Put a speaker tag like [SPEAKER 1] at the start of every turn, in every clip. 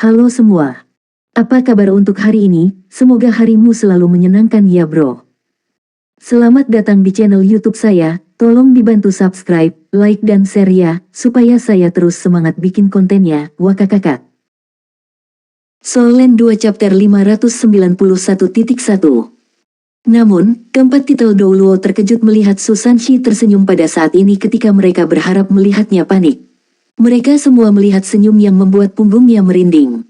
[SPEAKER 1] Halo semua. Apa kabar untuk hari ini? Semoga harimu selalu menyenangkan ya bro. Selamat datang di channel YouTube saya. Tolong dibantu subscribe, like dan share ya, supaya saya terus semangat bikin kontennya. Wakakakak. Soul Land 2 Chapter 591.1. Namun, keempat titel Douluo terkejut melihat Susanshi tersenyum pada saat ini ketika mereka berharap melihatnya panik. Mereka semua melihat senyum yang membuat punggungnya merinding.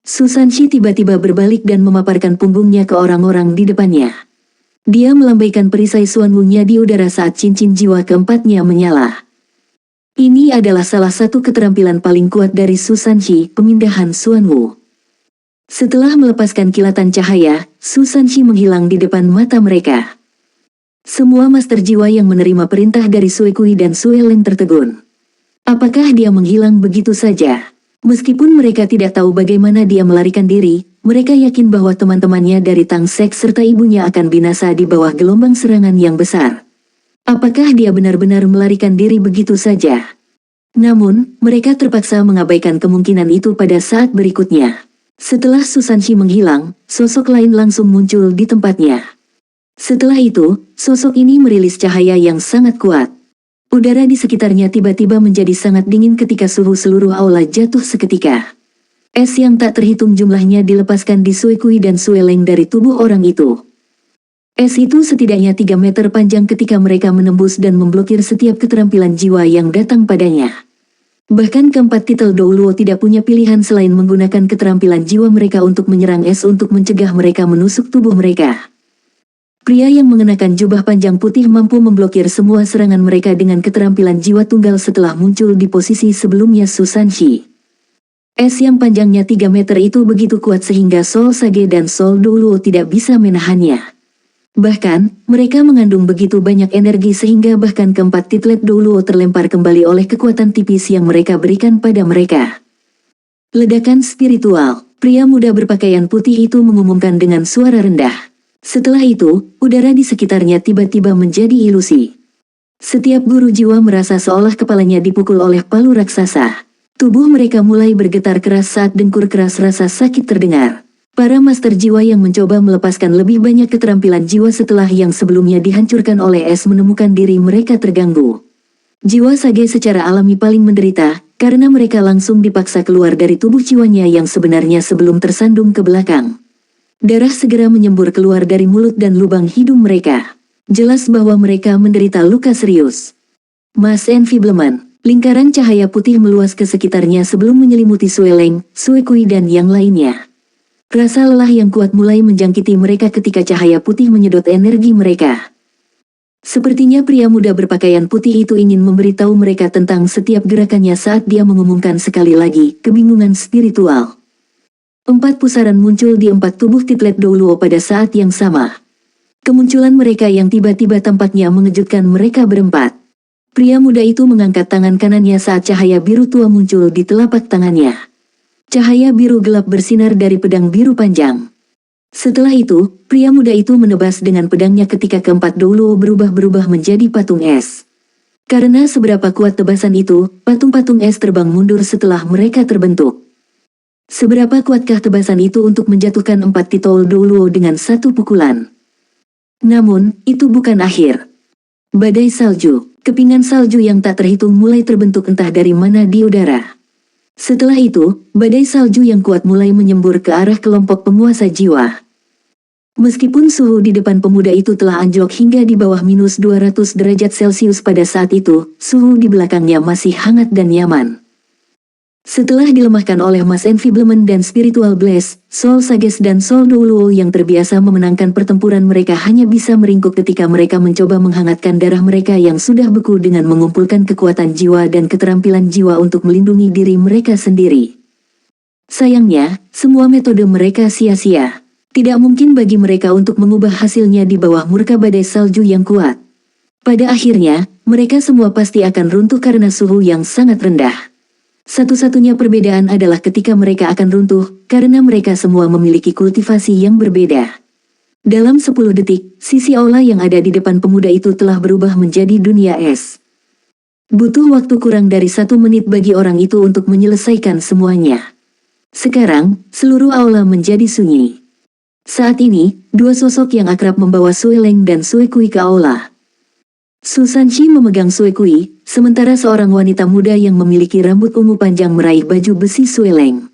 [SPEAKER 1] Susanshi tiba-tiba berbalik dan memaparkan punggungnya ke orang-orang di depannya. Dia melambaikan perisai Suanwu-nya di udara saat cincin jiwa keempatnya menyala. Ini adalah salah satu keterampilan paling kuat dari Susanshi, pemindahan Suanwu. Setelah melepaskan kilatan cahaya, Susanshi menghilang di depan mata mereka. Semua master jiwa yang menerima perintah dari Suekui dan Sueleng tertegun. Apakah dia menghilang begitu saja? Meskipun mereka tidak tahu bagaimana dia melarikan diri, mereka yakin bahwa teman-temannya dari Tang Sek serta ibunya akan binasa di bawah gelombang serangan yang besar. Apakah dia benar-benar melarikan diri begitu saja? Namun, mereka terpaksa mengabaikan kemungkinan itu pada saat berikutnya. Setelah Susanshi menghilang, sosok lain langsung muncul di tempatnya. Setelah itu, sosok ini merilis cahaya yang sangat kuat. Udara di sekitarnya tiba-tiba menjadi sangat dingin ketika suhu seluruh aula jatuh seketika. Es yang tak terhitung jumlahnya dilepaskan di Suekui dan Sueleng dari tubuh orang itu. Es itu setidaknya 3 meter panjang ketika mereka menembus dan memblokir setiap keterampilan jiwa yang datang padanya. Bahkan keempat titel Douluo tidak punya pilihan selain menggunakan keterampilan jiwa mereka untuk menyerang es untuk mencegah mereka menusuk tubuh mereka. Pria yang mengenakan jubah panjang putih mampu memblokir semua serangan mereka dengan keterampilan jiwa tunggal setelah muncul di posisi sebelumnya Susanshi. Es yang panjangnya 3 meter itu begitu kuat sehingga Soul Sage dan Soul Douluo tidak bisa menahannya. Bahkan, mereka mengandung begitu banyak energi sehingga bahkan keempat titlet Douluo terlempar kembali oleh kekuatan tipis yang mereka berikan pada mereka. Ledakan spiritual, pria muda berpakaian putih itu mengumumkan dengan suara rendah. Setelah itu, udara di sekitarnya tiba-tiba menjadi ilusi. Setiap guru jiwa merasa seolah kepalanya dipukul oleh palu raksasa. Tubuh mereka mulai bergetar keras saat dengkur keras rasa sakit terdengar. Para master jiwa yang mencoba melepaskan lebih banyak keterampilan jiwa setelah yang sebelumnya dihancurkan oleh es menemukan diri mereka terganggu. Jiwa Sage secara alami paling menderita, karena mereka langsung dipaksa keluar dari tubuh jiwanya yang sebenarnya sebelum tersandung ke belakang. Darah segera menyembur keluar dari mulut dan lubang hidung mereka. Jelas bahwa mereka menderita luka serius. Mass Enfeeblement, lingkaran cahaya putih meluas ke sekitarnya sebelum menyelimuti Sueleng, Suekui dan yang lainnya. Rasa lelah yang kuat mulai menjangkiti mereka ketika cahaya putih menyedot energi mereka. Sepertinya pria muda berpakaian putih itu ingin memberitahu mereka tentang setiap gerakannya saat dia mengumumkan sekali lagi, kebingungan spiritual. 4 pusaran muncul di 4 tubuh titlet Douluo pada saat yang sama. Kemunculan mereka yang tiba-tiba tampaknya mengejutkan mereka berempat. Pria muda itu mengangkat tangan kanannya saat cahaya biru tua muncul di telapak tangannya. Cahaya biru gelap bersinar dari pedang biru panjang. Setelah itu, pria muda itu menebas dengan pedangnya ketika keempat Douluo berubah-berubah menjadi patung es. Karena seberapa kuat tebasan itu, patung-patung es terbang mundur setelah mereka terbentuk. Seberapa kuatkah tebasan itu untuk menjatuhkan 4 titel Douluo dengan satu pukulan? Namun, itu bukan akhir. Badai salju, kepingan salju yang tak terhitung mulai terbentuk entah dari mana di udara. Setelah itu, badai salju yang kuat mulai menyembur ke arah kelompok penguasa jiwa. Meskipun suhu di depan pemuda itu telah anjlok hingga di bawah minus 200 derajat Celcius pada saat itu, suhu di belakangnya masih hangat dan nyaman. Setelah dilemahkan oleh Mass Enfeeblement dan Spiritual Blaze, Soul Sages dan Soul Douluo yang terbiasa memenangkan pertempuran mereka hanya bisa meringkuk ketika mereka mencoba menghangatkan darah mereka yang sudah beku dengan mengumpulkan kekuatan jiwa dan keterampilan jiwa untuk melindungi diri mereka sendiri. Sayangnya, semua metode mereka sia-sia. Tidak mungkin bagi mereka untuk mengubah hasilnya di bawah murka badai salju yang kuat. Pada akhirnya, mereka semua pasti akan runtuh karena suhu yang sangat rendah. Satu-satunya perbedaan adalah ketika mereka akan runtuh, karena mereka semua memiliki kultivasi yang berbeda. Dalam 10 detik, sisi aula yang ada di depan pemuda itu telah berubah menjadi dunia es. Butuh waktu kurang dari 1 menit bagi orang itu untuk menyelesaikan semuanya. Sekarang, seluruh aula menjadi sunyi. Saat ini, dua sosok yang akrab membawa Sue Leng dan Sue Kui ke aula. Su Sanxi memegang Sue Kui, sementara seorang wanita muda yang memiliki rambut ungu panjang meraih baju besi Sue Leng.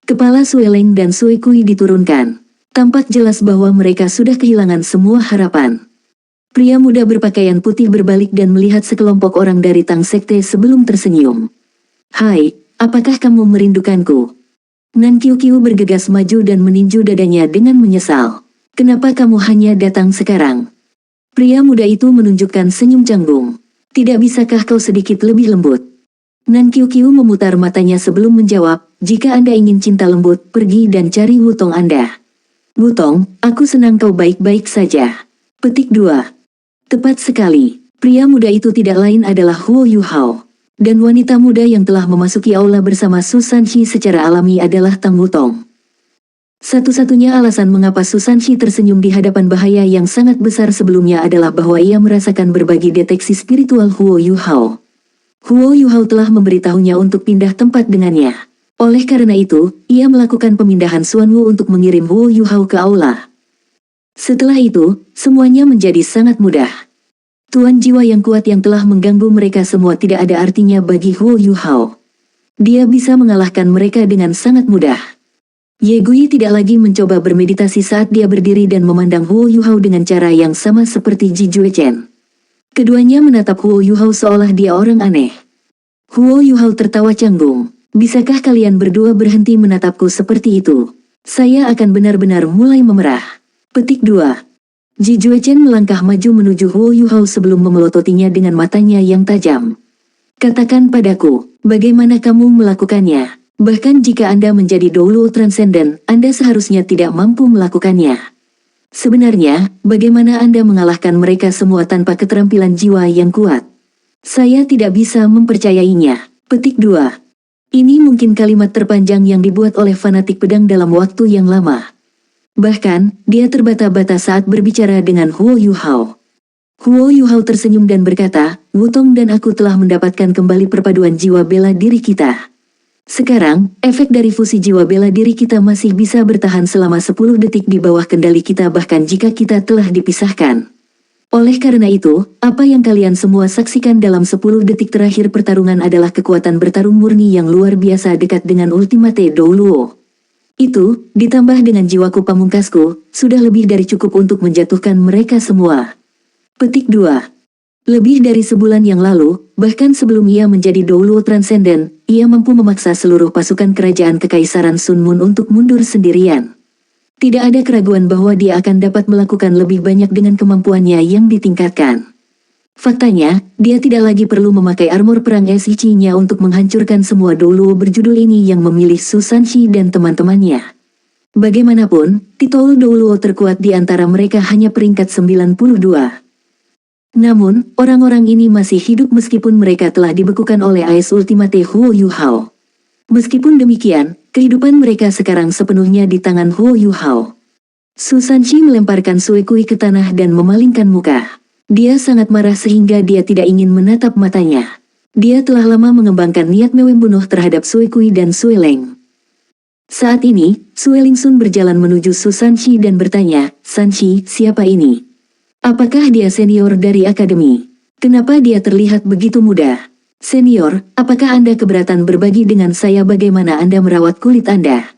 [SPEAKER 1] Kepala Sue Leng dan Sue Kui diturunkan. Tampak jelas bahwa mereka sudah kehilangan semua harapan. Pria muda berpakaian putih berbalik dan melihat sekelompok orang dari Tang Sekte sebelum tersenyum. "Hai, apakah kamu merindukanku?" Nan Kiu Kiu bergegas maju dan meninju dadanya dengan menyesal. "Kenapa kamu hanya datang sekarang?" Pria muda itu menunjukkan senyum canggung. "Tidak bisakah kau sedikit lebih lembut?" Nan Kiu Kiu memutar matanya sebelum menjawab, "Jika Anda ingin cinta lembut, pergi dan cari Wutong Anda." "Wutong, aku senang kau baik-baik saja." Petik 2. Tepat sekali. Pria muda itu tidak lain adalah Huo Yuhao. Dan wanita muda yang telah memasuki aula bersama Su Sanxi secara alami adalah Tang Wutong. Satu-satunya alasan mengapa Su Sanxi tersenyum di hadapan bahaya yang sangat besar sebelumnya adalah bahwa ia merasakan berbagi deteksi spiritual Huo Yuhao. Huo Yuhao telah memberitahunya untuk pindah tempat dengannya. Oleh karena itu, ia melakukan pemindahan Xuanwu untuk mengirim Huo Yuhao ke aula. Setelah itu, semuanya menjadi sangat mudah. Tuan jiwa yang kuat yang telah mengganggu mereka semua tidak ada artinya bagi Huo Yuhao. Dia bisa mengalahkan mereka dengan sangat mudah. Ye Gui tidak lagi mencoba bermeditasi saat dia berdiri dan memandang Huo Yuhao dengan cara yang sama seperti Ji Juechen. Keduanya menatap Huo Yuhao seolah dia orang aneh. Huo Yuhao tertawa canggung. "Bisakah kalian berdua berhenti menatapku seperti itu? Saya akan benar-benar mulai memerah." Petik 2. Ji Juechen melangkah maju menuju Huo Yuhao sebelum memelototinya dengan matanya yang tajam. "Katakan padaku, bagaimana kamu melakukannya? Bahkan jika Anda menjadi Douluo Transcendent, Anda seharusnya tidak mampu melakukannya. Sebenarnya, bagaimana Anda mengalahkan mereka semua tanpa keterampilan jiwa yang kuat? Saya tidak bisa mempercayainya." Petik 2. Ini mungkin kalimat terpanjang yang dibuat oleh fanatik pedang dalam waktu yang lama. Bahkan, dia terbata-bata saat berbicara dengan Huo Yuhao. Huo Yuhao tersenyum dan berkata, "Wutong dan aku telah mendapatkan kembali perpaduan jiwa bela diri kita. Sekarang, efek dari fusi jiwa bela diri kita masih bisa bertahan selama 10 detik di bawah kendali kita bahkan jika kita telah dipisahkan. Oleh karena itu, apa yang kalian semua saksikan dalam 10 detik terakhir pertarungan adalah kekuatan bertarung murni yang luar biasa dekat dengan Ultimate Douluo. Itu, ditambah dengan jiwaku pamungkasku, sudah lebih dari cukup untuk menjatuhkan mereka semua." Petik 2. Lebih dari sebulan yang lalu, bahkan sebelum ia menjadi Douluo Transcendent, ia mampu memaksa seluruh pasukan kerajaan Kekaisaran Sun Moon untuk mundur sendirian. Tidak ada keraguan bahwa dia akan dapat melakukan lebih banyak dengan kemampuannya yang ditingkatkan. Faktanya, dia tidak lagi perlu memakai armor perang SIC-nya untuk menghancurkan semua Douluo berjudul ini yang memilih Su Sanxi dan teman-temannya. Bagaimanapun, titel Douluo terkuat di antara mereka hanya peringkat 92. Namun, orang-orang ini masih hidup meskipun mereka telah dibekukan oleh AS Ultimate Huo Yuhao. Meskipun demikian, kehidupan mereka sekarang sepenuhnya di tangan Huo Yuhao. Su Sanxi melemparkan Sue Kui ke tanah dan memalingkan muka. Dia sangat marah sehingga dia tidak ingin menatap matanya. Dia telah lama mengembangkan niat membunuh terhadap Sue Kui dan Sue Leng. Saat ini, Sue Lingsun berjalan menuju Su Sanxi dan bertanya, "Sanxi, siapa ini? Apakah dia senior dari akademi? Kenapa dia terlihat begitu muda? Senior, apakah Anda keberatan berbagi dengan saya bagaimana Anda merawat kulit Anda?"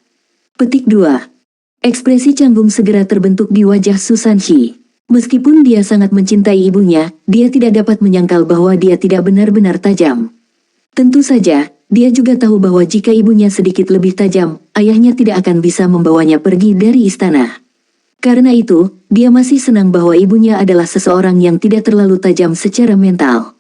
[SPEAKER 1] Petik 2. Ekspresi canggung segera terbentuk di wajah Su Sanxi. Meskipun dia sangat mencintai ibunya, dia tidak dapat menyangkal bahwa dia tidak benar-benar tajam. Tentu saja, dia juga tahu bahwa jika ibunya sedikit lebih tajam, ayahnya tidak akan bisa membawanya pergi dari istana. Karena itu, dia masih senang bahwa ibunya adalah seseorang yang tidak terlalu tajam secara mental.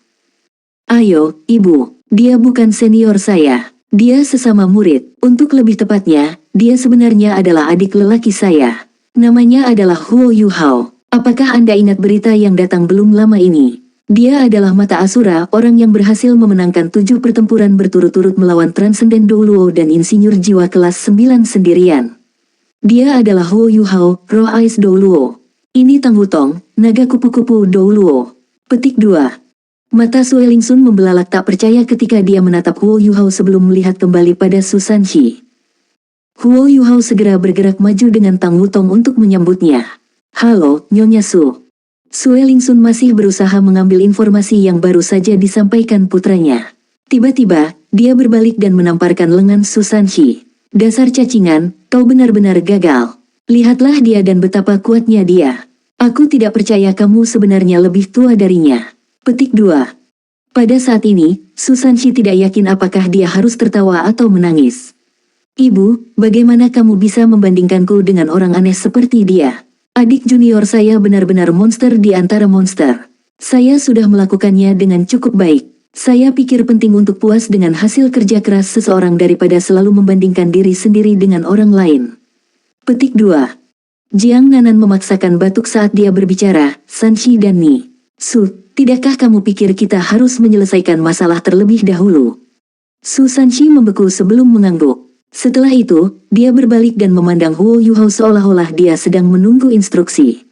[SPEAKER 1] "Ayo, ibu, dia bukan senior saya. Dia sesama murid. Untuk lebih tepatnya, dia sebenarnya adalah adik lelaki saya. Namanya adalah Huo Yuhao. Apakah Anda ingat berita yang datang belum lama ini? Dia adalah Mata Asura, orang yang berhasil memenangkan 7 pertempuran berturut-turut melawan Transcendent Douluo dan Insinyur Jiwa kelas 9 sendirian. Dia adalah Huo Yuhao, Roh Ais Douluo. Ini Tang Wutong, naga kupu-kupu Douluo." Petik 2. Mata Sue Lingsun membelalak tak percaya ketika dia menatap Huo Yuhao sebelum melihat kembali pada Su Sanxi. Huo Yuhao segera bergerak maju dengan Tang Wutong untuk menyambutnya. Halo, Nyonya Su. Sue Lingsun masih berusaha mengambil informasi yang baru saja disampaikan putranya. Tiba-tiba, dia berbalik dan menamparkan lengan Su Sanxi. Dasar cacingan, kau benar-benar gagal. Lihatlah dia dan betapa kuatnya dia. Aku tidak percaya kamu sebenarnya lebih tua darinya. Petik 2. Pada saat ini, Su Sanxi tidak yakin apakah dia harus tertawa atau menangis. Ibu, bagaimana kamu bisa membandingkanku dengan orang aneh seperti dia? Adik junior saya benar-benar monster di antara monster. Saya sudah melakukannya dengan cukup baik. Saya pikir penting untuk puas dengan hasil kerja keras seseorang daripada selalu membandingkan diri sendiri dengan orang lain. Petik 2. Jiang Nanan memaksakan batuk saat dia berbicara, Sanxi dan Ni. Su, tidakkah kamu pikir kita harus menyelesaikan masalah terlebih dahulu? Su Sanxi membeku sebelum mengangguk. Setelah itu, dia berbalik dan memandang Huo Yuhao seolah-olah dia sedang menunggu instruksi.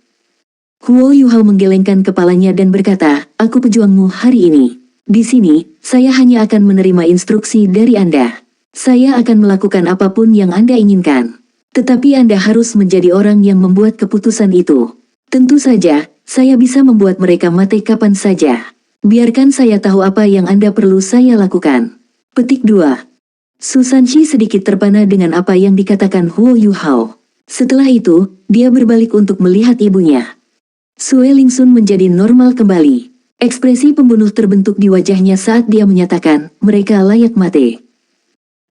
[SPEAKER 1] Huo Yuhao menggelengkan kepalanya dan berkata, aku pejuangmu hari ini. Di sini, saya hanya akan menerima instruksi dari Anda. Saya akan melakukan apapun yang Anda inginkan. Tetapi Anda harus menjadi orang yang membuat keputusan itu. Tentu saja, saya bisa membuat mereka mati kapan saja. Biarkan saya tahu apa yang Anda perlu saya lakukan. Petik 2. Su Sanxi sedikit terpana dengan apa yang dikatakan Huo Yuhao. Setelah itu, dia berbalik untuk melihat ibunya. Sue Lingsun menjadi normal kembali. Ekspresi pembunuh terbentuk di wajahnya saat dia menyatakan, mereka layak mati.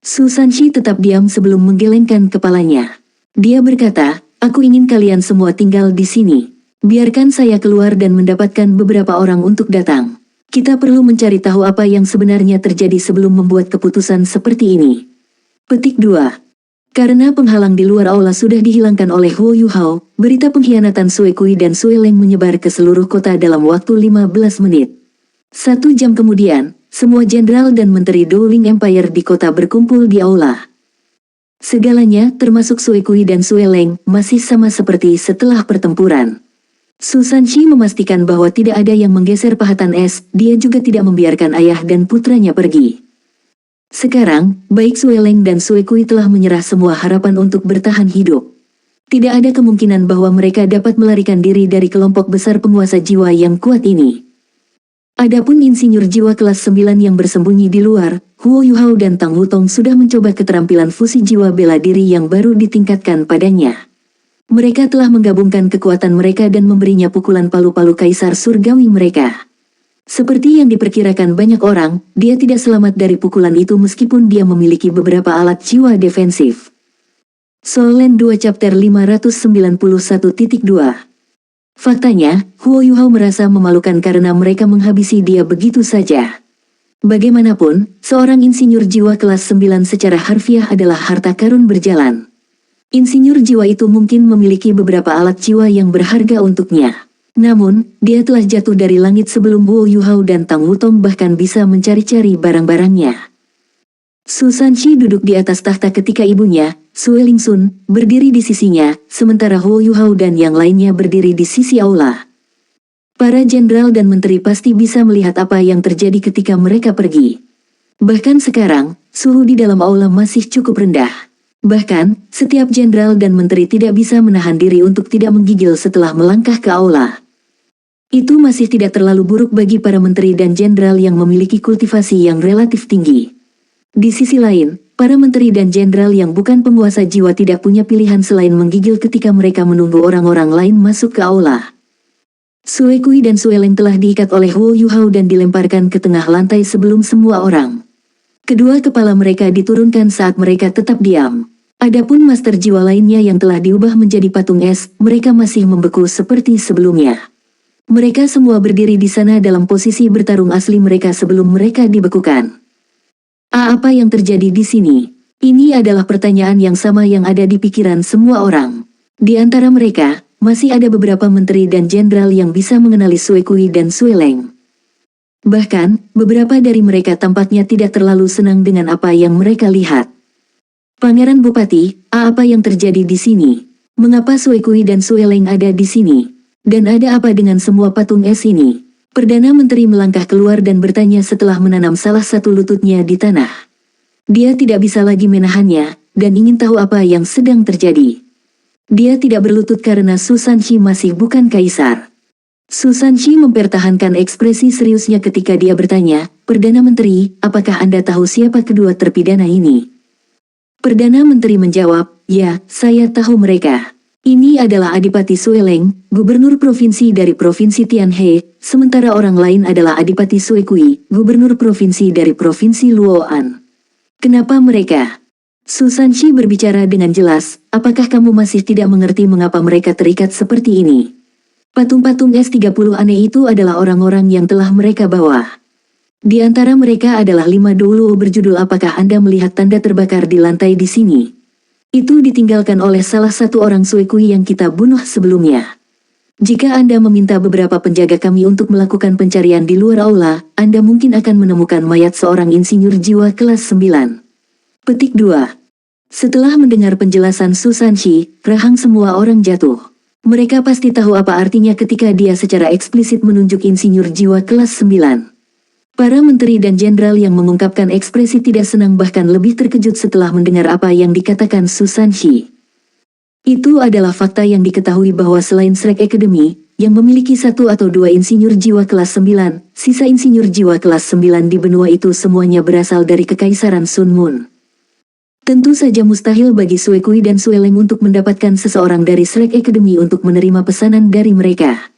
[SPEAKER 1] Su Sanxi tetap diam sebelum menggelengkan kepalanya. Dia berkata, aku ingin kalian semua tinggal di sini. Biarkan saya keluar dan mendapatkan beberapa orang untuk datang. Kita perlu mencari tahu apa yang sebenarnya terjadi sebelum membuat keputusan seperti ini. Petik 2. Karena penghalang di luar aula sudah dihilangkan oleh Huo Yuhao, berita pengkhianatan Sue Kui dan Sue Leng menyebar ke seluruh kota dalam waktu 15 menit. 1 jam kemudian, semua jenderal dan menteri Dowling Empire di kota berkumpul di aula. Segalanya, termasuk Sue Kui dan Sue Leng, masih sama seperti setelah pertempuran. Su Sanxi memastikan bahwa tidak ada yang menggeser pahatan es, dia juga tidak membiarkan ayah dan putranya pergi. Sekarang, baik Sue Leng dan Sue Kui telah menyerah semua harapan untuk bertahan hidup. Tidak ada kemungkinan bahwa mereka dapat melarikan diri dari kelompok besar penguasa jiwa yang kuat ini. Adapun insinyur jiwa kelas 9 yang bersembunyi di luar, Huo Yuhao dan Tang Wutong sudah mencoba keterampilan fusi jiwa bela diri yang baru ditingkatkan padanya. Mereka telah menggabungkan kekuatan mereka dan memberinya pukulan palu-palu kaisar surgawi mereka. Seperti yang diperkirakan banyak orang, dia tidak selamat dari pukulan itu meskipun dia memiliki beberapa alat jiwa defensif. Soul Land 2 Chapter 591.2. Faktanya, Huo Yuhao merasa memalukan karena mereka menghabisi dia begitu saja. Bagaimanapun, seorang insinyur jiwa kelas 9 secara harfiah adalah harta karun berjalan. Insinyur jiwa itu mungkin memiliki beberapa alat jiwa yang berharga untuknya. Namun, dia telah jatuh dari langit sebelum Huo Yuhao dan Tang Wutong bahkan bisa mencari-cari barang-barangnya. Su Sanxi duduk di atas tahta ketika ibunya, Sue Lingsun, berdiri di sisinya, sementara Huo Yuhao dan yang lainnya berdiri di sisi aula. Para jenderal dan menteri pasti bisa melihat apa yang terjadi ketika mereka pergi. Bahkan sekarang, suhu di dalam aula masih cukup rendah. Bahkan, setiap jenderal dan menteri tidak bisa menahan diri untuk tidak menggigil setelah melangkah ke aula. Itu masih tidak terlalu buruk bagi para menteri dan jenderal yang memiliki kultivasi yang relatif tinggi. Di sisi lain, para menteri dan jenderal yang bukan penguasa jiwa tidak punya pilihan selain menggigil ketika mereka menunggu orang-orang lain masuk ke aula. Sue Kui dan Sue Leng telah diikat oleh Huo Yuhao dan dilemparkan ke tengah lantai sebelum semua orang. Kedua kepala mereka diturunkan saat mereka tetap diam. Adapun master jiwa lainnya yang telah diubah menjadi patung es, mereka masih membeku seperti sebelumnya. Mereka semua berdiri di sana dalam posisi bertarung asli mereka sebelum mereka dibekukan. Apa yang terjadi di sini? Ini adalah pertanyaan yang sama yang ada di pikiran semua orang. Di antara mereka, masih ada beberapa menteri dan jenderal yang bisa mengenali Sue Kui dan Sue Leng. Bahkan, beberapa dari mereka tampaknya tidak terlalu senang dengan apa yang mereka lihat. Pangeran Bupati, apa yang terjadi di sini? Mengapa Sue Kui dan Sue Leng ada di sini? Dan ada apa dengan semua patung es ini? Perdana Menteri melangkah keluar dan bertanya setelah menanam salah satu lututnya di tanah. Dia tidak bisa lagi menahannya, dan ingin tahu apa yang sedang terjadi. Dia tidak berlutut karena Su Sanqi masih bukan kaisar. Su Sanqi mempertahankan ekspresi seriusnya ketika dia bertanya, "Perdana Menteri, apakah Anda tahu siapa kedua terpidana ini?" Perdana Menteri menjawab, "Ya, saya tahu mereka. Ini adalah Adipati Sueleng, gubernur provinsi dari Provinsi Tianhe, sementara orang lain adalah Adipati Suekui, gubernur provinsi dari Provinsi Luoan." "Kenapa mereka?" Su Sanqi berbicara dengan jelas, "Apakah kamu masih tidak mengerti mengapa mereka terikat seperti ini? Patung-patung S30 aneh itu adalah orang-orang yang telah mereka bawa. Di antara mereka adalah 5 dulu berjudul apakah Anda melihat tanda terbakar di lantai di sini? Itu ditinggalkan oleh salah satu orang Suekui yang kita bunuh sebelumnya. Jika Anda meminta beberapa penjaga kami untuk melakukan pencarian di luar aula, Anda mungkin akan menemukan mayat seorang insinyur jiwa kelas 9. Petik 2. Setelah mendengar penjelasan Su Sanqi, rahang semua orang jatuh. Mereka pasti tahu apa artinya ketika dia secara eksplisit menunjuk insinyur jiwa kelas 9. Para menteri dan jenderal yang mengungkapkan ekspresi tidak senang bahkan lebih terkejut setelah mendengar apa yang dikatakan Su Sanqi. Itu adalah fakta yang diketahui bahwa selain Shrek Academy, yang memiliki 1 atau 2 insinyur jiwa kelas 9, sisa insinyur jiwa kelas 9 di benua itu semuanya berasal dari Kekaisaran Sun Moon. Tentu saja mustahil bagi Suekui dan Sueleng untuk mendapatkan seseorang dari Shrek Academy untuk menerima pesanan dari mereka.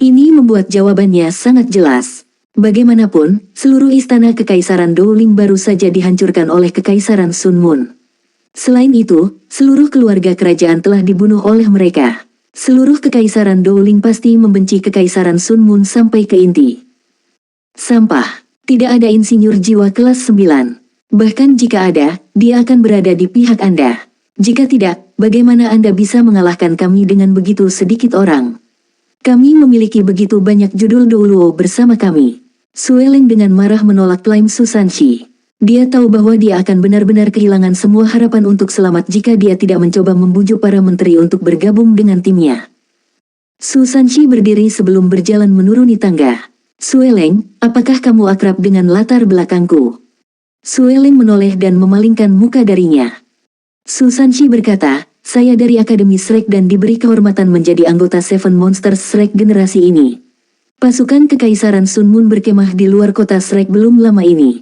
[SPEAKER 1] Ini membuat jawabannya sangat jelas. Bagaimanapun, seluruh istana Kekaisaran Dowling baru saja dihancurkan oleh Kekaisaran Sun Moon. Selain itu, seluruh keluarga kerajaan telah dibunuh oleh mereka. Seluruh Kekaisaran Dowling pasti membenci Kekaisaran Sun Moon sampai ke inti. Sampah. Tidak ada insinyur jiwa kelas 9. Bahkan jika ada, dia akan berada di pihak Anda. Jika tidak, bagaimana Anda bisa mengalahkan kami dengan begitu sedikit orang? Kami memiliki begitu banyak judul Douluo bersama kami. Sueleng dengan marah menolak klaim Su Sanqi. Dia tahu bahwa dia akan benar-benar kehilangan semua harapan untuk selamat jika dia tidak mencoba membujuk para menteri untuk bergabung dengan timnya. Su Sanqi berdiri sebelum berjalan menuruni tangga. "Sueleng, apakah kamu akrab dengan latar belakangku?" Sueleng menoleh dan memalingkan muka darinya. Su Sanqi berkata, "Saya dari Akademi Shrek dan diberi kehormatan menjadi anggota Seven Monsters Shrek generasi ini. Pasukan Kekaisaran Sun Moon berkemah di luar kota Shrek belum lama ini.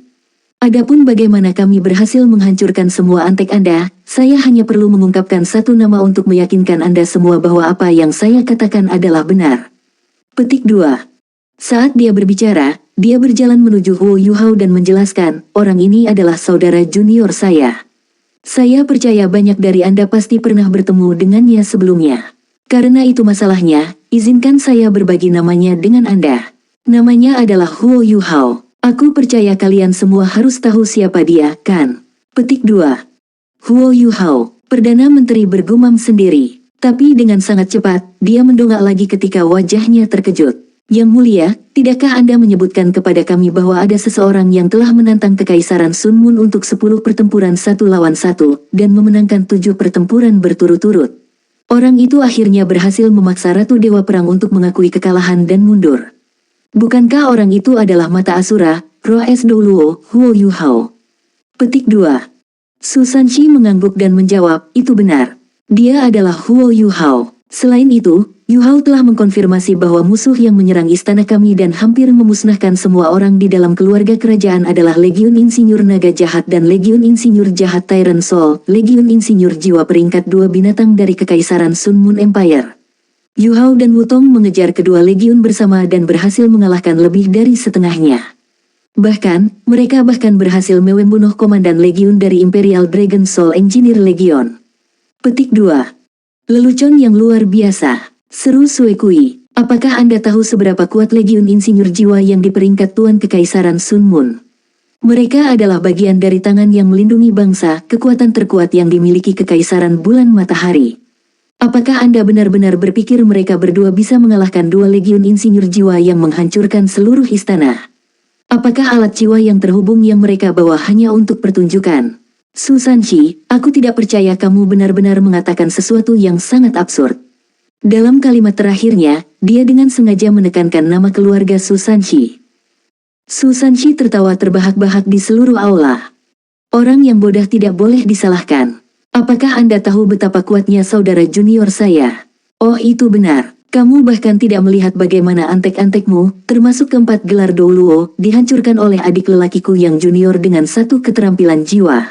[SPEAKER 1] Adapun bagaimana kami berhasil menghancurkan semua antek Anda, saya hanya perlu mengungkapkan satu nama untuk meyakinkan Anda semua bahwa apa yang saya katakan adalah benar." Petik 2. Saat dia berbicara, dia berjalan menuju Huo Yuhao dan menjelaskan, "Orang ini adalah saudara junior saya. Saya percaya banyak dari Anda pasti pernah bertemu dengannya sebelumnya. Karena itu masalahnya, izinkan saya berbagi namanya dengan Anda. Namanya adalah Huo Yuhao. Aku percaya kalian semua harus tahu siapa dia, kan?" Petik 2. Huo Yuhao, Perdana Menteri bergumam sendiri. Tapi dengan sangat cepat, dia mendongak lagi ketika wajahnya terkejut. "Yang mulia, tidakkah Anda menyebutkan kepada kami bahwa ada seseorang yang telah menantang Kekaisaran Sun Moon untuk 10 pertempuran 1 lawan 1, dan memenangkan 7 pertempuran berturut-turut? Orang itu akhirnya berhasil memaksa Ratu Dewa Perang untuk mengakui kekalahan dan mundur. Bukankah orang itu adalah mata Asura, Roh Es Douluo, Huo Yuhao?" Petik 2. Su Sanqi mengangguk dan menjawab, "Itu benar. Dia adalah Huo Yuhao. Selain itu, Yuhao telah mengkonfirmasi bahwa musuh yang menyerang istana kami dan hampir memusnahkan semua orang di dalam keluarga kerajaan adalah Legiun Insinyur Naga Jahat dan Legiun Insinyur Jahat Tyrant Soul, Legiun Insinyur Jiwa peringkat 2 binatang dari Kekaisaran Sun Moon Empire." Yuhao dan Wutong mengejar kedua legiun bersama dan berhasil mengalahkan lebih dari setengahnya. Bahkan, mereka berhasil membunuh komandan legiun dari Imperial Dragon Soul Engineer Legion. Petik 2. "Lelucon yang luar biasa," seru Suekui. "Apakah Anda tahu seberapa kuat Legiun Insinyur Jiwa yang di peringkat Tuan Kekaisaran Sun Moon? Mereka adalah bagian dari tangan yang melindungi bangsa, kekuatan terkuat yang dimiliki Kekaisaran Bulan Matahari. Apakah Anda benar-benar berpikir mereka berdua bisa mengalahkan 2 Legiun Insinyur Jiwa yang menghancurkan seluruh istana? Apakah alat jiwa yang terhubung yang mereka bawa hanya untuk pertunjukan? Su Sanqi, aku tidak percaya kamu benar-benar mengatakan sesuatu yang sangat absurd." Dalam kalimat terakhirnya, dia dengan sengaja menekankan nama keluarga Su Sanqi. Su Sanqi tertawa terbahak-bahak di seluruh aula. Orang yang bodoh tidak boleh disalahkan. Apakah Anda tahu betapa kuatnya saudara junior saya? Oh, itu benar. Kamu bahkan tidak melihat bagaimana antek-antekmu, termasuk keempat gelar Douluo, dihancurkan oleh adik lelakiku yang junior dengan satu keterampilan jiwa.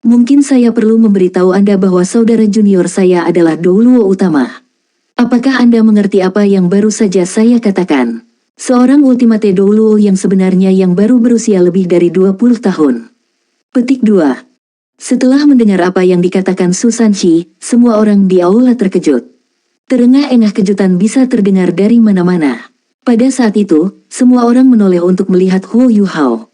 [SPEAKER 1] Mungkin saya perlu memberitahu Anda bahwa saudara junior saya adalah Douluo utama. Apakah Anda mengerti apa yang baru saja saya katakan? Seorang Ultimate Douluo yang sebenarnya yang baru berusia lebih dari 20 tahun. Petik 2. Setelah mendengar apa yang dikatakan Susanshi, semua orang di aula terkejut. Terengah-engah kejutan bisa terdengar dari mana-mana. Pada saat itu, semua orang menoleh untuk melihat Huo Yuhao.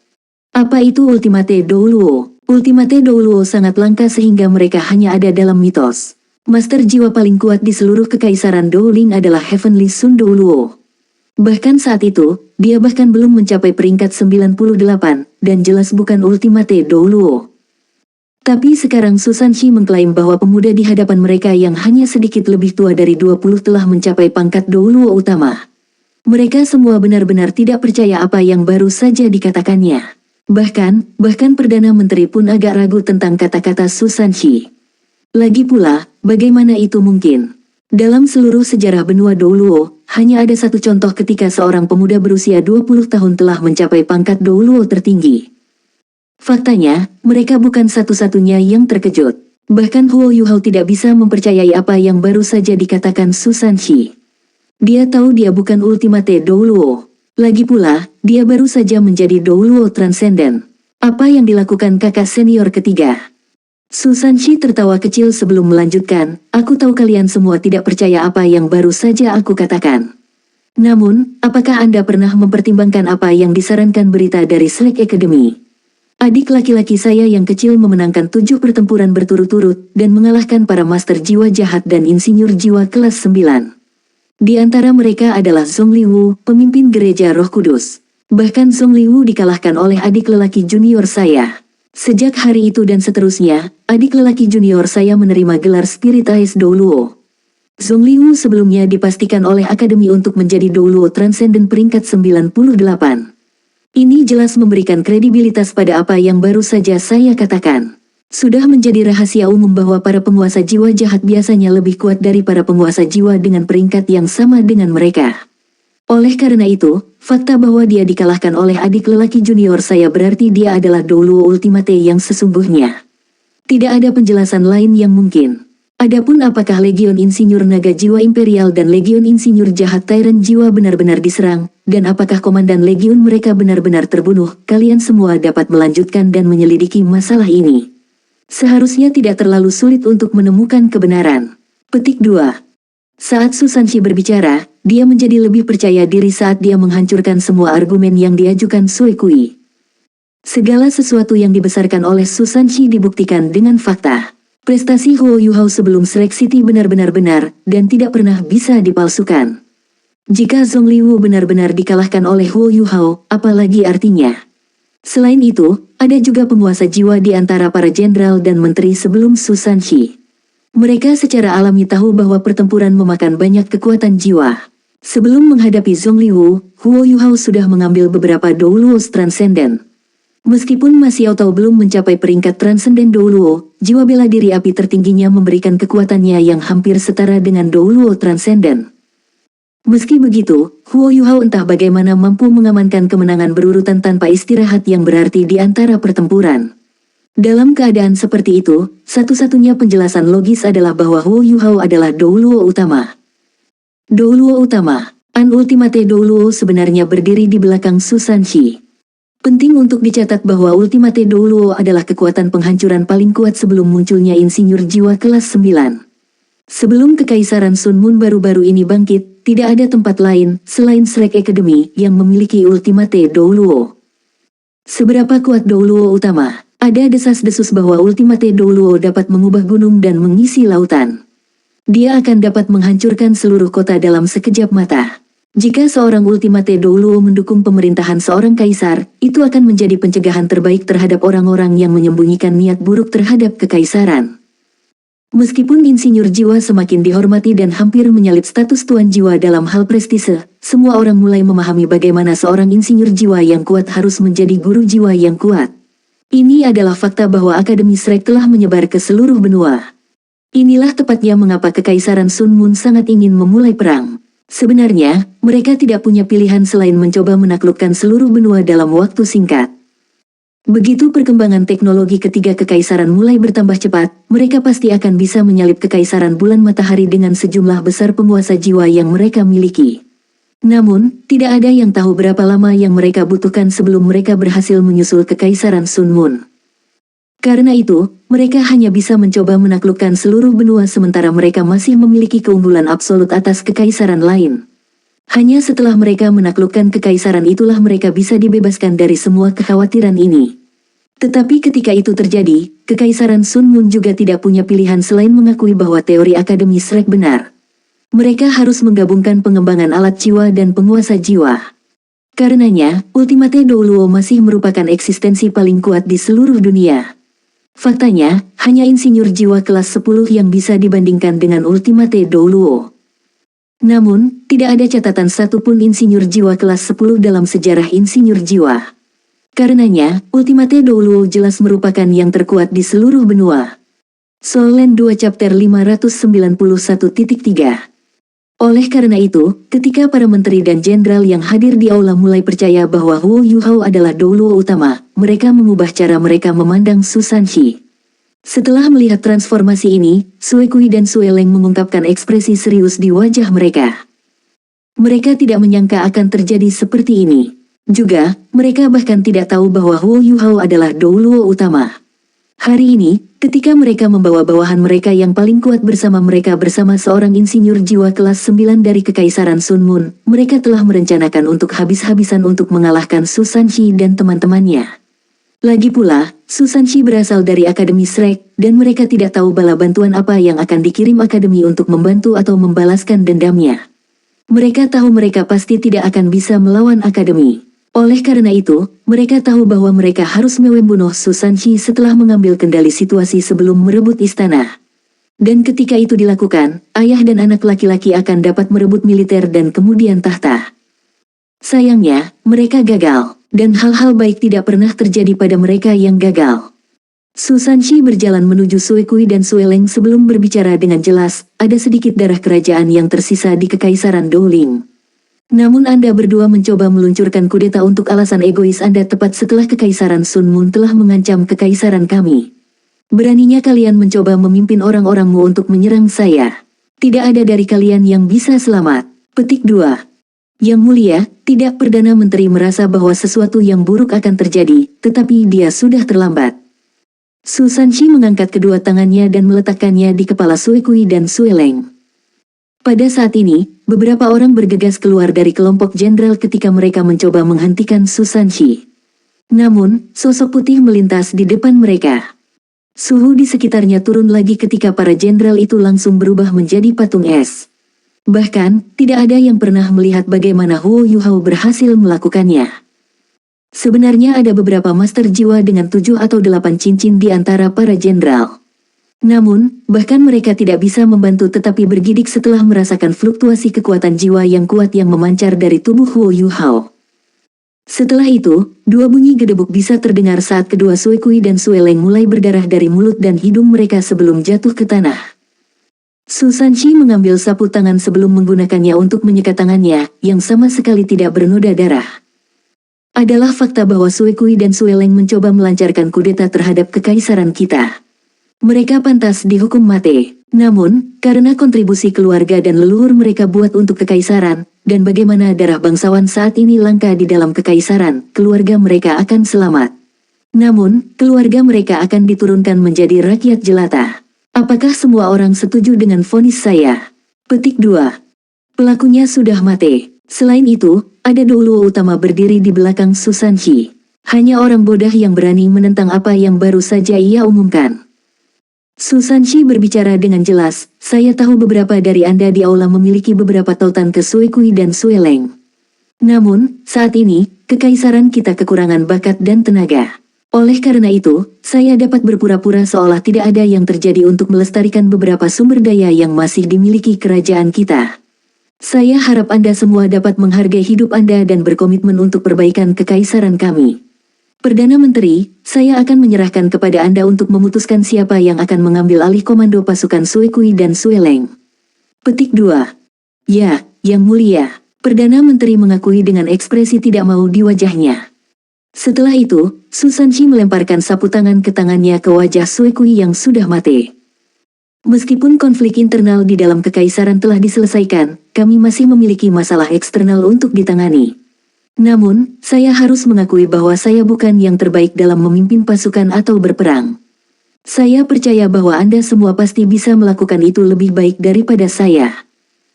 [SPEAKER 1] Apa itu Ultimate Douluo? Ultimate Douluo sangat langka sehingga mereka hanya ada dalam mitos. Master jiwa paling kuat di seluruh kekaisaran Douling adalah Heavenly Sun Douluo. Bahkan saat itu, dia bahkan belum mencapai peringkat 98, dan jelas bukan Ultimate Douluo. Tapi sekarang Susanshi mengklaim bahwa pemuda di hadapan mereka yang hanya sedikit lebih tua dari 20 telah mencapai pangkat Douluo utama. Mereka semua benar-benar tidak percaya apa yang baru saja dikatakannya. Bahkan Perdana Menteri pun agak ragu tentang kata-kata Susanshi. Lagi pula, bagaimana itu mungkin? Dalam seluruh sejarah benua Douluo, hanya ada satu contoh ketika seorang pemuda berusia 20 tahun telah mencapai pangkat Douluo tertinggi. Faktanya, mereka bukan satu-satunya yang terkejut. Bahkan Huo Yuhao tidak bisa mempercayai apa yang baru saja dikatakan Susanshi. Dia tahu dia bukan Ultimate Douluo. Lagi pula, dia baru saja menjadi Douluo Transcendent. Apa yang dilakukan kakak senior ketiga? Susanshi tertawa kecil sebelum melanjutkan, aku tahu kalian semua tidak percaya apa yang baru saja aku katakan. Namun, apakah Anda pernah mempertimbangkan apa yang disarankan berita dari Slack Academy? Adik laki-laki saya yang kecil memenangkan 7 pertempuran berturut-turut dan mengalahkan para master jiwa jahat dan insinyur jiwa kelas 9. Di antara mereka adalah Zhong Liwu, pemimpin gereja Roh Kudus. Bahkan Zhong Liwu dikalahkan oleh adik lelaki junior saya. Sejak hari itu dan seterusnya, adik lelaki junior saya menerima gelar Spirit Ice Douluo. Zhong Liwu sebelumnya dipastikan oleh Akademi untuk menjadi Douluo Transcendent peringkat 98. Ini jelas memberikan kredibilitas pada apa yang baru saja saya katakan. Sudah menjadi rahasia umum bahwa para penguasa jiwa jahat biasanya lebih kuat dari para penguasa jiwa dengan peringkat yang sama dengan mereka. Oleh karena itu, fakta bahwa dia dikalahkan oleh adik lelaki junior saya berarti dia adalah Douluo Ultimate yang sesungguhnya. Tidak ada penjelasan lain yang mungkin. Adapun apakah Legion Insinyur Naga Jiwa Imperial dan Legion Insinyur Jahat Tyrant Jiwa benar-benar diserang, dan apakah komandan Legion mereka benar-benar terbunuh, kalian semua dapat melanjutkan dan menyelidiki masalah ini. Seharusnya tidak terlalu sulit untuk menemukan kebenaran. Petik 2. Saat Susanshi berbicara, dia menjadi lebih percaya diri saat dia menghancurkan semua argumen yang diajukan Suekui. Segala sesuatu yang dibesarkan oleh Susanshi dibuktikan dengan fakta. Prestasi Huo Yuhao sebelum seleksi benar-benar benar, dan tidak pernah bisa dipalsukan. Jika Zhong Liwu benar-benar dikalahkan oleh Huo Yuhao, apalagi artinya? Selain itu, ada juga penguasa jiwa di antara para jenderal dan menteri sebelum Susanshi. Mereka secara alami tahu bahwa pertempuran memakan banyak kekuatan jiwa. Sebelum menghadapi Zhong Liwu, Huo Yuhao sudah mengambil beberapa Douluo Transcendent. Meskipun Xiao Tao belum mencapai peringkat Transcendent Douluo, jiwa bela diri api tertingginya memberikan kekuatannya yang hampir setara dengan Douluo Transcendent. Meski begitu, Huo Yuhao entah bagaimana mampu mengamankan kemenangan berurutan tanpa istirahat yang berarti di antara pertempuran. Dalam keadaan seperti itu, satu-satunya penjelasan logis adalah bahwa Huo Yuhao adalah Douluo utama. Douluo utama, An Ultimate Douluo sebenarnya berdiri di belakang Susanshi. Penting untuk dicatat bahwa Ultimate Douluo adalah kekuatan penghancuran paling kuat sebelum munculnya insinyur jiwa kelas 9. Sebelum Kekaisaran Sun Moon baru-baru ini bangkit, tidak ada tempat lain selain Slack Academy yang memiliki Ultimate Douluo. Seberapa kuat Douluo utama? Ada desas-desus bahwa Ultimate Douluo dapat mengubah gunung dan mengisi lautan. Dia akan dapat menghancurkan seluruh kota dalam sekejap mata. Jika seorang Ultimate Douluo mendukung pemerintahan seorang kaisar, itu akan menjadi pencegahan terbaik terhadap orang-orang yang menyembunyikan niat buruk terhadap kekaisaran. Meskipun insinyur jiwa semakin dihormati dan hampir menyalip status tuan jiwa dalam hal prestise, semua orang mulai memahami bagaimana seorang insinyur jiwa yang kuat harus menjadi guru jiwa yang kuat. Ini adalah fakta bahwa Akademi Shrek telah menyebar ke seluruh benua. Inilah tepatnya mengapa Kekaisaran Sun Moon sangat ingin memulai perang. Sebenarnya, mereka tidak punya pilihan selain mencoba menaklukkan seluruh benua dalam waktu singkat. Begitu perkembangan teknologi ketiga kekaisaran mulai bertambah cepat, mereka pasti akan bisa menyalip kekaisaran bulan matahari dengan sejumlah besar penguasa jiwa yang mereka miliki. Namun, tidak ada yang tahu berapa lama yang mereka butuhkan sebelum mereka berhasil menyusul kekaisaran Sun Moon. Karena itu, mereka hanya bisa mencoba menaklukkan seluruh benua sementara mereka masih memiliki keunggulan absolut atas kekaisaran lain. Hanya setelah mereka menaklukkan kekaisaran itulah mereka bisa dibebaskan dari semua kekhawatiran ini. Tetapi ketika itu terjadi, Kekaisaran Sun Moon juga tidak punya pilihan selain mengakui bahwa teori Akademi Shrek benar. Mereka harus menggabungkan pengembangan alat jiwa dan penguasa jiwa. Karenanya, Ultimate Douluo masih merupakan eksistensi paling kuat di seluruh dunia. Faktanya, hanya insinyur jiwa kelas 10 yang bisa dibandingkan dengan Ultimate Douluo. Namun, tidak ada catatan satupun insinyur jiwa kelas 10 dalam sejarah insinyur jiwa. Karenanya, Ultimate Douluo jelas merupakan yang terkuat di seluruh benua. Soul Land 2 Chapter 591.3. Oleh karena itu, ketika para menteri dan jenderal yang hadir di aula mulai percaya bahwa Huo Yuhao adalah Douluo utama, mereka mengubah cara mereka memandang Su Sanxi. Setelah melihat transformasi ini, Sue Kui dan Sue Leng mengungkapkan ekspresi serius di wajah mereka. Mereka tidak menyangka akan terjadi seperti ini. Juga, mereka bahkan tidak tahu bahwa Huo Yuhao adalah Douluo utama. Hari ini, ketika mereka membawa bawahan mereka yang paling kuat bersama mereka bersama seorang insinyur jiwa kelas 9 dari Kekaisaran Sun Moon, mereka telah merencanakan untuk habis-habisan untuk mengalahkan Su Sanxi dan teman-temannya. Lagi pula, Su Sanxi berasal dari Akademi Shrek, dan mereka tidak tahu bala bantuan apa yang akan dikirim Akademi untuk membantu atau membalaskan dendamnya. Mereka tahu mereka pasti tidak akan bisa melawan Akademi. Oleh karena itu, mereka tahu bahwa mereka harus membunuh Su Sanxi setelah mengambil kendali situasi sebelum merebut istana. Dan ketika itu dilakukan, ayah dan anak laki-laki akan dapat merebut militer dan kemudian tahta. Sayangnya, mereka gagal. Dan hal-hal baik tidak pernah terjadi pada mereka yang gagal. Su Sanxi berjalan menuju Sue Kui dan Sue Leng sebelum berbicara dengan jelas, ada sedikit darah kerajaan yang tersisa di Kekaisaran Douling. Namun Anda berdua mencoba meluncurkan kudeta untuk alasan egois Anda tepat setelah Kekaisaran Sun Moon telah mengancam Kekaisaran kami. Beraninya kalian mencoba memimpin orang-orangmu untuk menyerang saya. Tidak ada dari kalian yang bisa selamat. Petik 2. Yang mulia, tidak Perdana Menteri merasa bahwa sesuatu yang buruk akan terjadi, tetapi dia sudah terlambat. Su Sanxi mengangkat kedua tangannya dan meletakkannya di kepala Sue Kui dan Sue Leng. Pada saat ini, beberapa orang bergegas keluar dari kelompok jenderal ketika mereka mencoba menghentikan Su Sanxi. Namun, sosok putih melintas di depan mereka. Suhu di sekitarnya turun lagi ketika para jenderal itu langsung berubah menjadi patung es. Bahkan, tidak ada yang pernah melihat bagaimana Huo Yuhao berhasil melakukannya. Sebenarnya ada beberapa master jiwa dengan 7 atau 8 cincin di antara para jenderal. Namun, bahkan mereka tidak bisa membantu tetapi bergidik setelah merasakan fluktuasi kekuatan jiwa yang kuat yang memancar dari tubuh Huo Yuhao. Setelah itu, dua bunyi gedebuk bisa terdengar saat kedua Sue Kui dan Sue Leng mulai berdarah dari mulut dan hidung mereka sebelum jatuh ke tanah. Su Sanxi mengambil sapu tangan sebelum menggunakannya untuk menyekat tangannya, yang sama sekali tidak bernoda darah. Adalah fakta bahwa Sue Kui dan Sue Leng mencoba melancarkan kudeta terhadap kekaisaran kita. Mereka pantas dihukum mati. Namun, karena kontribusi keluarga dan leluhur mereka buat untuk kekaisaran, dan bagaimana darah bangsawan saat ini langka di dalam kekaisaran, keluarga mereka akan selamat. Namun, keluarga mereka akan diturunkan menjadi rakyat jelata. Apakah semua orang setuju dengan vonis saya? Petik 2. Pelakunya sudah mati. Selain itu, ada Douluo utama berdiri di belakang Su Sanxi. Hanya orang bodoh yang berani menentang apa yang baru saja ia umumkan. Su Sanxi berbicara dengan jelas, saya tahu beberapa dari Anda di aula memiliki beberapa tautan ke Sue Kui dan Sue Leng. Namun, saat ini, kekaisaran kita kekurangan bakat dan tenaga. Oleh karena itu, saya dapat berpura-pura seolah tidak ada yang terjadi untuk melestarikan beberapa sumber daya yang masih dimiliki kerajaan kita. Saya harap Anda semua dapat menghargai hidup Anda dan berkomitmen untuk perbaikan kekaisaran kami. Perdana Menteri, saya akan menyerahkan kepada Anda untuk memutuskan siapa yang akan mengambil alih komando pasukan Sue Kui dan Sue Leng. Petik 2. Ya, Yang Mulia. Perdana Menteri mengakui dengan ekspresi tidak mau di wajahnya. Setelah itu, Su Sanshi melemparkan sapu tangan ke tangannya ke wajah Sue Kui yang sudah mati. Meskipun konflik internal di dalam kekaisaran telah diselesaikan, kami masih memiliki masalah eksternal untuk ditangani. Namun, saya harus mengakui bahwa saya bukan yang terbaik dalam memimpin pasukan atau berperang. Saya percaya bahwa Anda semua pasti bisa melakukan itu lebih baik daripada saya.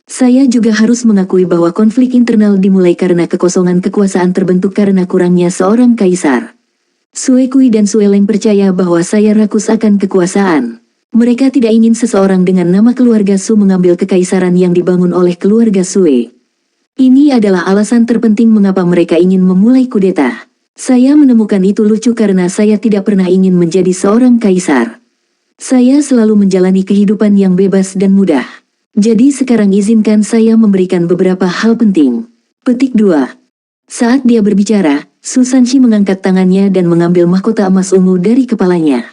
[SPEAKER 1] Saya juga harus mengakui bahwa konflik internal dimulai karena kekosongan kekuasaan terbentuk karena kurangnya seorang kaisar. Sue Kui dan Sue Leng percaya bahwa saya rakus akan kekuasaan. Mereka tidak ingin seseorang dengan nama keluarga Su mengambil kekaisaran yang dibangun oleh keluarga Sue. Ini adalah alasan terpenting mengapa mereka ingin memulai kudeta. Saya menemukan itu lucu karena saya tidak pernah ingin menjadi seorang kaisar. Saya selalu menjalani kehidupan yang bebas dan mudah. Jadi sekarang izinkan saya memberikan beberapa hal penting. Petik 2. Saat dia berbicara, Su Sanshi mengangkat tangannya dan mengambil mahkota emas ungu dari kepalanya.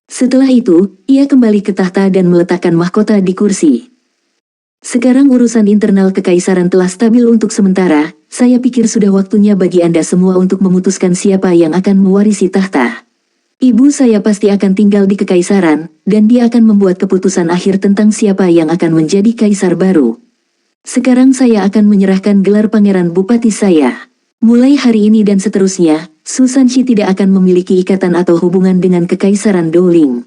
[SPEAKER 1] Setelah itu, ia kembali ke tahta dan meletakkan mahkota di kursi. Sekarang urusan internal kekaisaran telah stabil untuk sementara, saya pikir sudah waktunya bagi Anda semua untuk memutuskan siapa yang akan mewarisi tahta. Ibu saya pasti akan tinggal di kekaisaran, dan dia akan membuat keputusan akhir tentang siapa yang akan menjadi kaisar baru. Sekarang saya akan menyerahkan gelar pangeran bupati saya. Mulai hari ini dan seterusnya, Su Sanshi tidak akan memiliki ikatan atau hubungan dengan kekaisaran Dowling.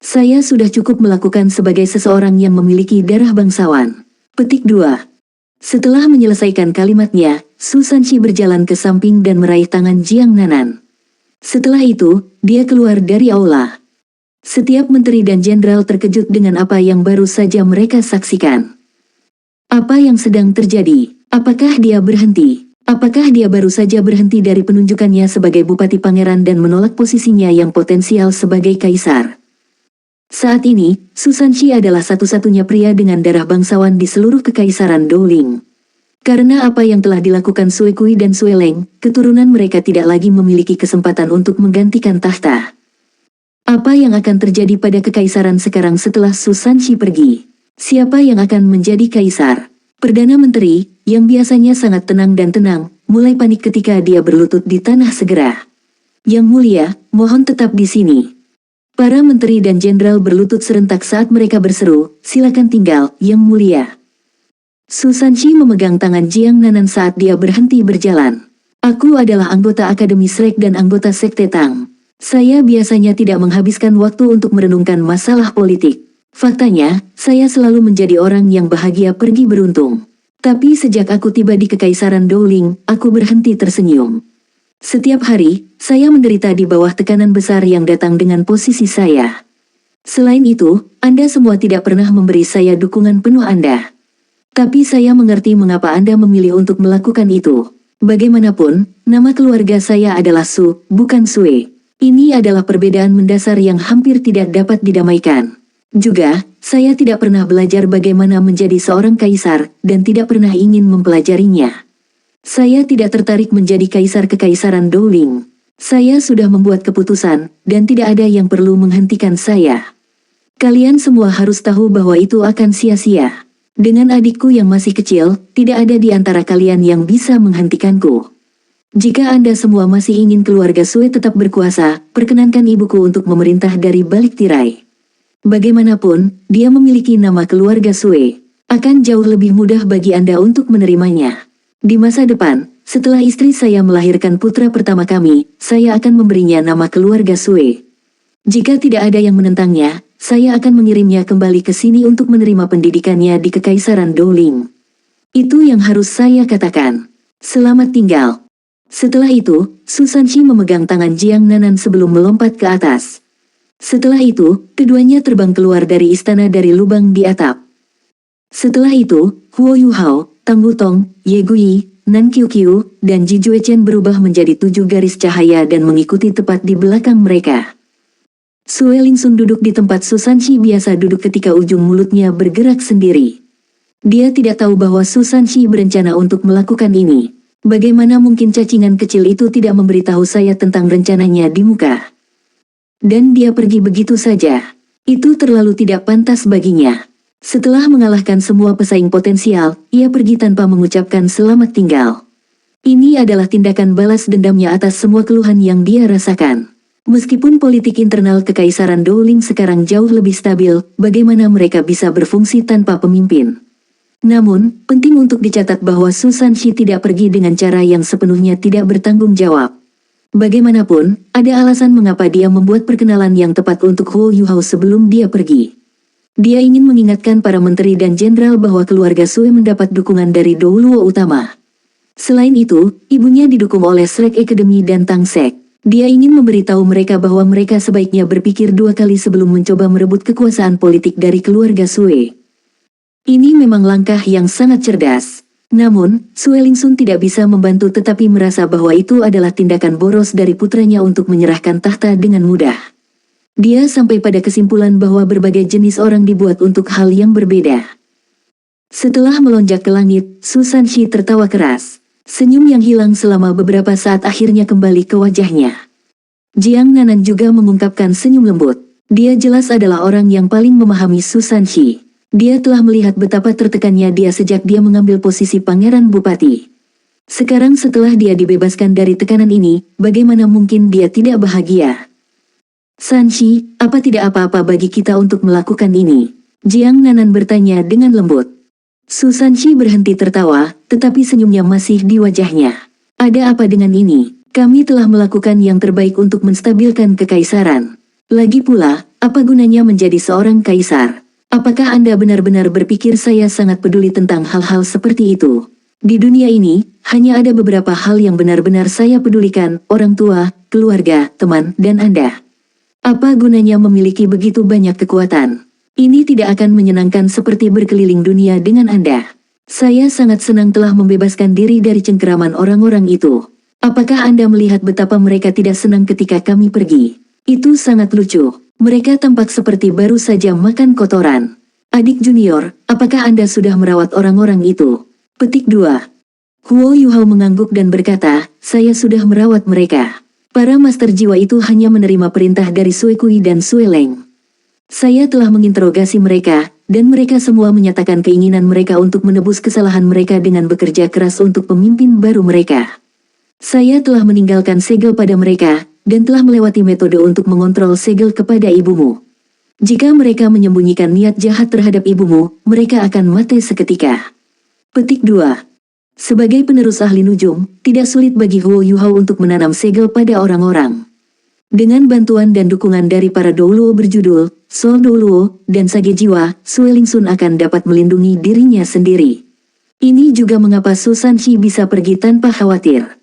[SPEAKER 1] Saya sudah cukup melakukan sebagai seseorang yang memiliki darah bangsawan. Petik 2. Setelah menyelesaikan kalimatnya, Su Sanshi berjalan ke samping dan meraih tangan Jiang Nanan. Setelah itu, dia keluar dari aula. Setiap menteri dan jenderal terkejut dengan apa yang baru saja mereka saksikan. Apa yang sedang terjadi? Apakah dia berhenti? Apakah dia baru saja berhenti dari penunjukannya sebagai bupati pangeran dan menolak posisinya yang potensial sebagai kaisar? Saat ini, Su Sanshi adalah satu-satunya pria dengan darah bangsawan di seluruh kekaisaran Dowling. Karena apa yang telah dilakukan Sue Kui dan Sue Leng, keturunan mereka tidak lagi memiliki kesempatan untuk menggantikan tahta. Apa yang akan terjadi pada kekaisaran sekarang setelah Su Sanshi pergi? Siapa yang akan menjadi kaisar? Perdana Menteri, yang biasanya sangat tenang dan tenang, mulai panik ketika dia berlutut di tanah segera. Yang Mulia, mohon tetap di sini. Para menteri dan jenderal berlutut serentak saat mereka berseru, silakan tinggal, Yang Mulia. Su Sanshi memegang tangan Jiang Nanan saat dia berhenti berjalan. Aku adalah anggota Akademi Shrek dan anggota Sekte Tang. Saya biasanya tidak menghabiskan waktu untuk merenungkan masalah politik. Faktanya, saya selalu menjadi orang yang bahagia pergi beruntung. Tapi sejak aku tiba di Kekaisaran Dowling, aku berhenti tersenyum. Setiap hari, saya menderita di bawah tekanan besar yang datang dengan posisi saya. Selain itu, Anda semua tidak pernah memberi saya dukungan penuh Anda. Tapi saya mengerti mengapa Anda memilih untuk melakukan itu. Bagaimanapun, nama keluarga saya adalah Su, bukan Sue. Ini adalah perbedaan mendasar yang hampir tidak dapat didamaikan. Juga, saya tidak pernah belajar bagaimana menjadi seorang kaisar, dan tidak pernah ingin mempelajarinya. Saya tidak tertarik menjadi kaisar kekaisaran Dowling. Saya sudah membuat keputusan, dan tidak ada yang perlu menghentikan saya. Kalian semua harus tahu bahwa itu akan sia-sia. Dengan adikku yang masih kecil, tidak ada di antara kalian yang bisa menghentikanku. Jika Anda semua masih ingin keluarga Sue tetap berkuasa, perkenankan ibuku untuk memerintah dari balik tirai. Bagaimanapun, dia memiliki nama keluarga Sue. Akan jauh lebih mudah bagi Anda untuk menerimanya. Di masa depan, setelah istri saya melahirkan putra pertama kami, saya akan memberinya nama keluarga Sue. Jika tidak ada yang menentangnya, saya akan mengirimnya kembali ke sini untuk menerima pendidikannya di Kekaisaran Dowling. Itu yang harus saya katakan. Selamat tinggal. Setelah itu, Su Sanshi memegang tangan Jiang Nanan sebelum melompat ke atas. Setelah itu, keduanya terbang keluar dari istana dari lubang di atap. Setelah itu, Huo Yuhao, Tang Wutong, Ye Gui, Nan Qiuqiu, dan Ji Juechen berubah menjadi 7 garis cahaya dan mengikuti tepat di belakang mereka. Sue Lingsun duduk di tempat Su Sanshi biasa duduk ketika ujung mulutnya bergerak sendiri. Dia tidak tahu bahwa Su Sanshi berencana untuk melakukan ini. Bagaimana mungkin cacingan kecil itu tidak memberitahu saya tentang rencananya di muka? Dan dia pergi begitu saja. Itu terlalu tidak pantas baginya. Setelah mengalahkan semua pesaing potensial, ia pergi tanpa mengucapkan selamat tinggal. Ini adalah tindakan balas dendamnya atas semua keluhan yang dia rasakan. Meskipun politik internal Kekaisaran Dowling sekarang jauh lebih stabil, bagaimana mereka bisa berfungsi tanpa pemimpin? Namun, penting untuk dicatat bahwa Su Sanxi tidak pergi dengan cara yang sepenuhnya tidak bertanggung jawab. Bagaimanapun, ada alasan mengapa dia membuat perkenalan yang tepat untuk Huo Yuhao sebelum dia pergi. Dia ingin mengingatkan para menteri dan jenderal bahwa keluarga Sui mendapat dukungan dari Douluo utama. Selain itu, ibunya didukung oleh Shrek Academy dan Tang Sek. Dia ingin memberitahu mereka bahwa mereka sebaiknya berpikir dua kali sebelum mencoba merebut kekuasaan politik dari keluarga Sui. Ini memang langkah yang sangat cerdas. Namun, Sue Lingsun tidak bisa membantu tetapi merasa bahwa itu adalah tindakan boros dari putranya untuk menyerahkan tahta dengan mudah. Dia sampai pada kesimpulan bahwa berbagai jenis orang dibuat untuk hal yang berbeda. Setelah melonjak ke langit, Su Sanxi tertawa keras. Senyum yang hilang selama beberapa saat akhirnya kembali ke wajahnya. Jiang Nanan juga mengungkapkan senyum lembut. Dia jelas adalah orang yang paling memahami Su Sanxi. Dia telah melihat betapa tertekannya dia sejak dia mengambil posisi pangeran bupati. Sekarang setelah dia dibebaskan dari tekanan ini, bagaimana mungkin dia tidak bahagia? Sanxi, apa tidak apa-apa bagi kita untuk melakukan ini? Jiang Nanan bertanya dengan lembut. Su Sanxi berhenti tertawa, tetapi senyumnya masih di wajahnya. Ada apa dengan ini? Kami telah melakukan yang terbaik untuk menstabilkan kekaisaran. Lagi pula, apa gunanya menjadi seorang kaisar? Apakah Anda benar-benar berpikir saya sangat peduli tentang hal-hal seperti itu? Di dunia ini, hanya ada beberapa hal yang benar-benar saya pedulikan, orang tua, keluarga, teman, dan Anda. Apa gunanya memiliki begitu banyak kekuatan? Ini tidak akan menyenangkan seperti berkeliling dunia dengan Anda. Saya sangat senang telah membebaskan diri dari cengkeraman orang-orang itu. Apakah Anda melihat betapa mereka tidak senang ketika kami pergi? Itu sangat lucu. Mereka tampak seperti baru saja makan kotoran. Adik junior, apakah Anda sudah merawat orang-orang itu? Petik 2. Huo Yuhao mengangguk dan berkata, saya sudah merawat mereka. Para master jiwa itu hanya menerima perintah dari Sui Kui dan Sui Leng. Saya telah menginterogasi mereka, dan mereka semua menyatakan keinginan mereka untuk menebus kesalahan mereka dengan bekerja keras untuk pemimpin baru mereka. Saya telah meninggalkan segel pada mereka, dan telah melewati metode untuk mengontrol segel kepada ibumu. Jika mereka menyembunyikan niat jahat terhadap ibumu, mereka akan mati seketika. Petik 2. Sebagai penerus ahli nujum, tidak sulit bagi Huo Yuhao untuk menanam segel pada orang-orang. Dengan bantuan dan dukungan dari para Douluo berjudul, Sol Douluo, dan Sage Jiwa, Sue Lingsun akan dapat melindungi dirinya sendiri. Ini juga mengapa Su Sanxi bisa pergi tanpa khawatir.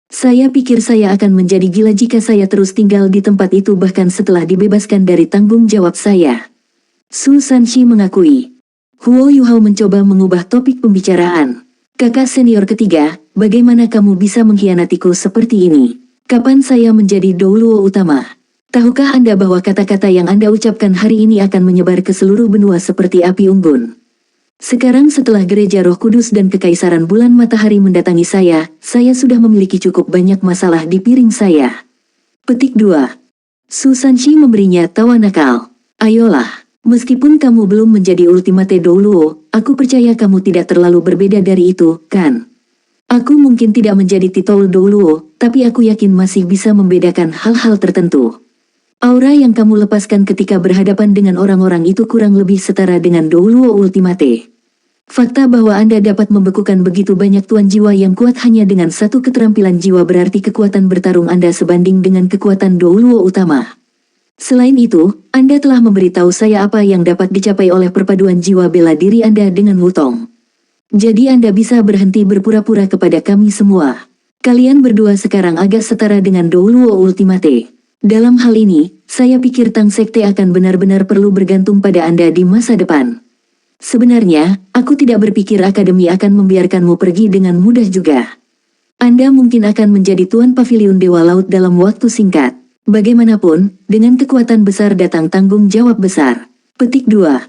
[SPEAKER 1] Saya pikir saya akan menjadi gila jika saya terus tinggal di tempat itu bahkan setelah dibebaskan dari tanggung jawab saya. Su Sanxi mengakui. Huo Yuhao mencoba mengubah topik pembicaraan. Kakak senior ketiga, bagaimana kamu bisa mengkhianatiku seperti ini? Kapan saya menjadi Douluo utama? Tahukah Anda bahwa kata-kata yang Anda ucapkan hari ini akan menyebar ke seluruh benua seperti api unggun? Sekarang setelah Gereja Roh Kudus dan Kekaisaran Bulan Matahari mendatangi saya sudah memiliki cukup banyak masalah di piring saya. Petik 2. Su Sanxi memberinya tawa nakal. Ayolah, meskipun kamu belum menjadi Ultimate Douluo, aku percaya kamu tidak terlalu berbeda dari itu, kan? Aku mungkin tidak menjadi titel Douluo, tapi aku yakin masih bisa membedakan hal-hal tertentu. Aura yang kamu lepaskan ketika berhadapan dengan orang-orang itu kurang lebih setara dengan Douluo Ultimate. Fakta bahwa Anda dapat membekukan begitu banyak tuan jiwa yang kuat hanya dengan satu keterampilan jiwa berarti kekuatan bertarung Anda sebanding dengan kekuatan Douluo utama. Selain itu, Anda telah memberitahu saya apa yang dapat dicapai oleh perpaduan jiwa bela diri Anda dengan Wutong. Jadi Anda bisa berhenti berpura-pura kepada kami semua. Kalian berdua sekarang agak setara dengan Douluo Ultimate. Dalam hal ini, saya pikir Tang Sekte akan benar-benar perlu bergantung pada Anda di masa depan. Sebenarnya, aku tidak berpikir Akademi akan membiarkanmu pergi dengan mudah juga. Anda mungkin akan menjadi Tuan Paviliun Dewa Laut dalam waktu singkat. Bagaimanapun, dengan kekuatan besar datang tanggung jawab besar. Petik 2.